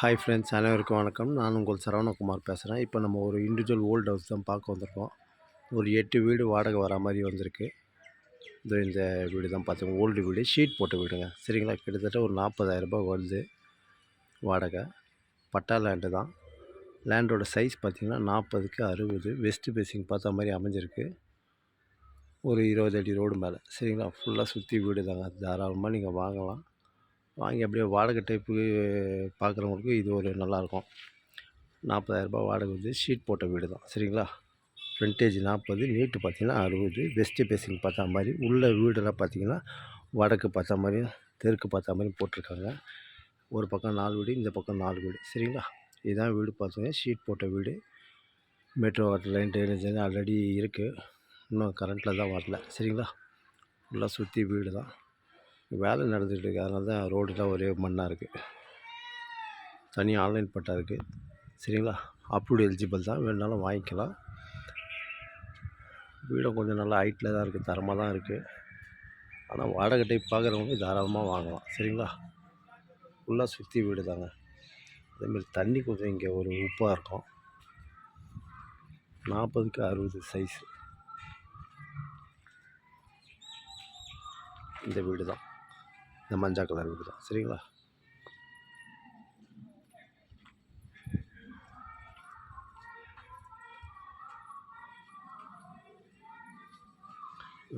Hi friends, அனைவருக்கும் வணக்கம். நான் உங்கள் சரவணகுமார் பேசுகிறேன். இப்போ நம்ம ஒரு இண்டிவிஜுவல் ஓல்டு ஹவுஸ் தான் பார்க்க வந்திருக்கோம். ஒரு 8 வீடு வாடகை வரா மாதிரி வந்திருக்கு. இந்த வீடு தான் பார்த்துங்க, ஓல்டு வீடு, ஷீட் போட்ட வீடுங்க. சரிங்களா, கிட்டத்தட்ட ஒரு 40,000 வருது வாடகை. பட்டா லேண்டு தான். லேண்டோட சைஸ் பார்த்திங்கன்னா 40க்கு 60, வெஸ்ட் பேசிங் பார்த்த மாதிரி அமைஞ்சிருக்கு. ஒரு 20 அடி ரோடு மேலே. சரிங்களா, ஃபுல்லாக சுற்றி வீடு தாங்க. தாராளமாக நீங்கள் வாங்கலாம். வாங்கி அப்படியே வாடகை டைப்புக்கு பார்க்குறவங்களுக்கு இது ஒரு நல்லாயிருக்கும். 40,000 வாடகை வந்து ஷீட் போட்ட வீடு தான். சரிங்களா, ஃப்ரண்டேஜ் 40, நீட்டு பார்த்திங்கன்னா 60, வெஸ்ட்டு பேசிங் பார்த்தா மாதிரி. உள்ள வீடெல்லாம் பார்த்திங்கன்னா வடக்கு பார்த்தா மாதிரியும் தெற்கு பார்த்தா மாதிரியும் போட்டிருக்காங்க. ஒரு பக்கம் 4 வீடு, இந்த பக்கம் 4 வீடு. சரிங்களா, இதுதான் வீடு பார்த்தீங்க, ஷீட் போட்ட வீடு. Metro water line, drainage already இருக்குது, இன்னும் கரண்ட்டில் தான் வரல. சரிங்களா, ஃபுல்லாக சுற்றி வீடு தான். வேலை நடந்துகிட்டு இருக்குது, அதனால தான் ரோடெலாம் ஒரே மண்ணாக இருக்குது. தனியாக ஆன்லைன் பட்டா இருக்குது. சரிங்களா, அப்ரூவ்டு எலிஜிபிள் தான், வேணுனாலும் வாங்கிக்கலாம். வீடும் கொஞ்சம் நல்லா ஹைட்டில் தான் இருக்குது, தரமாக தான் இருக்குது. ஆனால் வாடகை டைப் பார்க்குறவங்க தாராளமாக வாங்கலாம். சரிங்களா, ஃபுல்லாக சுற்றி வீடு தாங்க. அதேமாதிரி தண்ணி கொஞ்சம் இங்கே ஒரு உப்பாக இருக்கும். 40க்கு 60 சைஸு இந்த வீடு தான். இந்த மஞ்சள் கலர் வீடு தான். சரிங்களா,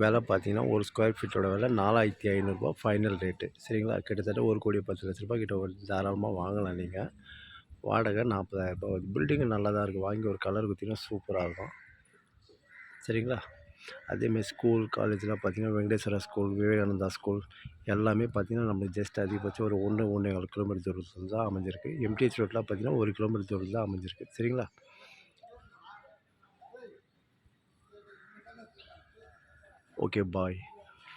விலை பார்த்தீங்கன்னா ஒரு ஸ்கொயர் ஃபீட்டோட விலை 4,500 ஃபைனல் ரேட்டு. சரிங்களா, கிட்டத்தட்ட 1,10,00,000 கிட்ட வருது. தாராளமாக வாங்கலாம் நீங்கள். வாடகை 40,000 வருது. பில்டிங்கு நல்லா தான் இருக்குது. வாங்கி ஒரு கலர் குத்தினா சூப்பராக இருக்கும். சரிங்களா, அதேமாதிரி ஸ்கூல் காலேஜ்லாம் பார்த்திங்கன்னா வெங்கடேஸ்வரா ஸ்கூல், விவேகானந்தா ஸ்கூல் எல்லாமே பார்த்திங்கன்னா நம்ம ஜஸ்ட் அதிகபட்சம் ஒரு 1-1.25 கிலோமீட்டர் தூரத்தில் தான் அமைஞ்சிருக்கு. எம்டிஹெச் ரோட்லாம் பார்த்திங்கன்னா 1 கிலோமீட்டர் தூரத்தில் தான் அமைஞ்சிருக்கு. சரிங்களா, ஓகே பாய்.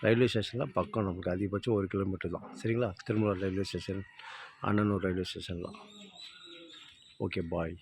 ரயில்வே ஸ்டேஷன்லாம் பக்கம், நமக்கு அதிகபட்சம் 1 கிலோமீட்டர் தான். சரிங்களா, Tirumur railway station, Annanur railway ஸ்டேஷன்லாம். ஓகே பாய்.